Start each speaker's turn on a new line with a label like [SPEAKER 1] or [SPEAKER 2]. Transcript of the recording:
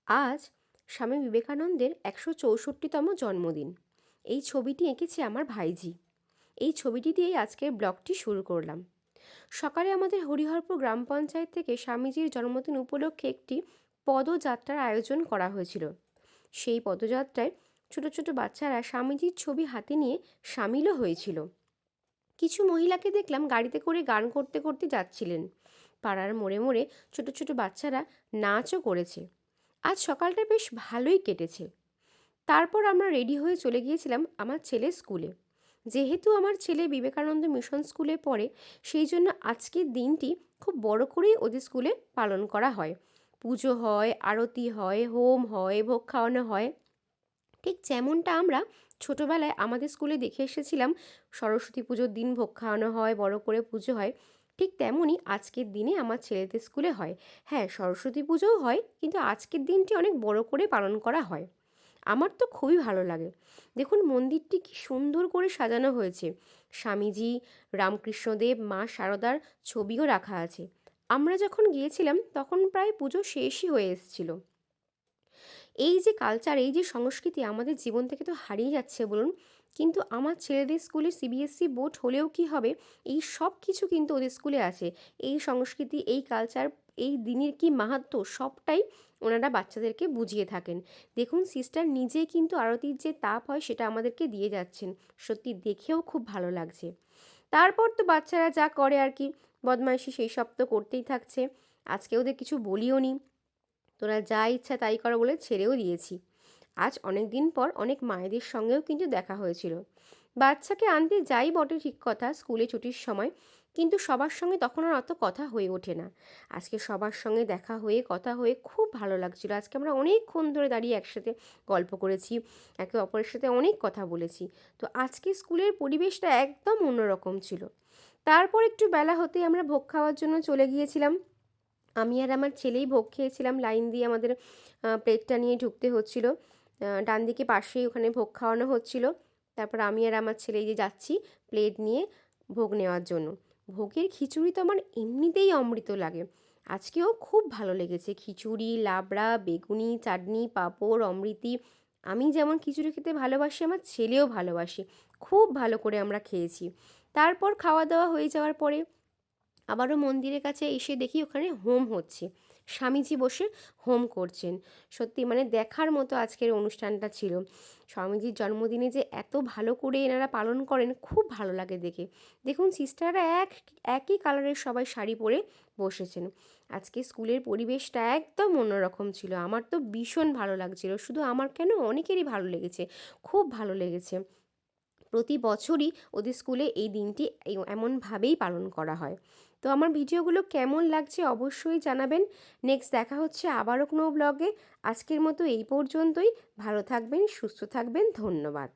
[SPEAKER 1] আজ স্বামী বিবেকানন্দের ১৬৪তম জন্মদিন। এই ছবিটি এঁকেছে আমার ভাইঝি। এই ছবিটি দিয়েই আজকের ব্লগটি শুরু করলাম। সকালে আমাদের হরিহরপুর গ্রাম পঞ্চায়েত থেকে স্বামীজির জন্মদিন উপলক্ষে একটি পদযাত্রার আয়োজন করা হয়েছিল। সেই পদযাত্রায় ছোট ছোট বাচ্চারা স্বামীজির ছবি হাতে নিয়ে সামিলও হয়েছিল। কিছু মহিলাকে দেখলাম গাড়িতে করে গান করতে করতে যাচ্ছিলেন। পাড়ার মোড়ে মোড়ে ছোট ছোট বাচ্চারা নাচও করেছে। আজ সকালটা বেশ ভালোই কেটেছে। তারপর আমরা রেডি হয়ে চলে গিয়েছিলাম আমার ছেলের স্কুলে। যেহেতু আমার ছেলে বিবেকানন্দ মিশন স্কুলে পড়ে, সেই জন্য আজকের দিনটি খুব বড় করেই ওদের স্কুলে পালন করা হয়। পুজো হয়, আরতি হয়, হোম হয়, ভোগ খাওয়ানো হয়। ঠিক যেমনটা আমরা ছোটবেলায় আমাদের স্কুলে দেখে এসেছিলাম, সরস্বতী পুজোর দিন ভোগ খাওয়ানো হয়, বড় করে পুজো হয়, ঠিক তেমনই আজকের দিনে আমার ছেলেদের স্কুলে হয়। হ্যাঁ, সরস্বতী পুজোও হয়, কিন্তু আজকের দিনটি অনেক বড় করে পালন করা হয়। আমার তো খুবই ভালো লাগে। দেখুন মন্দিরটি কি সুন্দর করে সাজানো হয়েছে। স্বামীজি, রামকৃষ্ণদেব, মা শারদার ছবিও রাখা আছে। আমরা যখন গিয়েছিলাম তখন প্রায় পুজো শেষই হয়ে এসেছিল। এই যে কালচার, এই যে সংস্কৃতি আমাদের জীবন থেকে তো হারিয়ে যাচ্ছে বলুন। কিন্তু আমার ছেলেদের স্কুলে সিবিএসসি বোর্ড হলেও কি হবে, এই সব কিছু কিন্তু ওদের স্কুলে আছে। এই সংস্কৃতি, এই কালচার, এই দিনের কি মাহাত্ম্য, সবটাই ওনারা বাচ্চাদেরকে বুঝিয়ে থাকেন। দেখুন সিস্টার নিজেই কিন্তু আরতির যে তাপ হয় সেটা আমাদেরকে দিয়ে যাচ্ছেন। সত্যি দেখেও খুব ভালো লাগছে। তারপর তো বাচ্চারা যা করে আর কি, বদমাইশি সেই সব তো করতেই থাকছে। আজকে ওদের কিছু বলিও নি, তোরা যা ইচ্ছা তাই কর বলে ছেড়েও দিয়েছি। আজ অনেক দিন পর অনেক মায়েদের সঙ্গেও কিন্তু দেখা হয়েছিল। বাচ্চাকে আনতে যাই বটে ঠিক কথা স্কুলে ছুটির সময়, কিন্তু সবার সঙ্গে তখন আর অত কথা হয়ে ওঠে না। আজকে সবার সঙ্গে দেখা হয়ে কথা হয়ে খুব ভালো লাগছিল। আজকে আমরা অনেকক্ষণ ধরে দাঁড়িয়ে একসাথে গল্প করেছি, একে অপরের সাথে অনেক কথা বলেছি। তো আজকে স্কুলের পরিবেশটা একদম অন্যরকম ছিল। তারপর একটু বেলা হতেই আমরা ভোগ খাওয়ার জন্য চলে গিয়েছিলাম। আমি আর আমার ছেলেই ভোগ খেয়েছিলাম। লাইন দিয়ে আমাদের প্লেটটা নিয়ে ঢুকতে হচ্ছিল। ডান দিকে পাশেই ওখানে ভোগ খাওয়ানো হচ্ছিল। তারপর আমি আর আমার ছেলে এই যে যাচ্ছি প্লেট নিয়ে ভোগ নেওয়ার জন্য। ভোগের খিচুড়ি তো আমার এমনিতেই অমৃত লাগে। আজকেও খুব ভালো লেগেছে। খিচুড়ি, লাবড়া, বেগুনি, চাটনি, পাঁপড়, অমৃতি। আমি যেমন খিচুড়ি খেতে ভালোবাসি, আমার ছেলেও ভালোবাসে। খুব ভালো করে আমরা খেয়েছি। তারপর খাওয়া দাওয়া হয়ে যাওয়ার পরে আবারও মন্দিরের কাছে এসে দেখি ওখানে হোম হচ্ছে। স্বামীজি বসে হোম করছেন। সত্যি মানে দেখার মতো আজকের অনুষ্ঠানটা ছিল। স্বামীজির জন্মদিনে যে এত ভালো করে এনারা পালন করেন, খুব ভালো লাগে দেখে। দেখুন সিস্টাররা একই কালারের সবাই শাড়ি পরে বসেছেন। আজকে স্কুলের পরিবেশটা একদম অন্যরকম ছিল। আমার তো ভীষণ ভালো লাগছিল। শুধু আমার কেন, অনেকেরই ভালো লেগেছে। খুব ভালো লেগেছে। প্রতি বছরই ওদের স্কুলে এই দিনটি এমনভাবেই পালন করা হয়। তো আমার ভিডিওগুলো কেমন লাগছে অবশ্যই জানাবেন। নেক্সট দেখা হচ্ছে আবারও কোনো ব্লগে। আজকের মতো এই পর্যন্তই। ভালো থাকবেন, সুস্থ থাকবেন। ধন্যবাদ।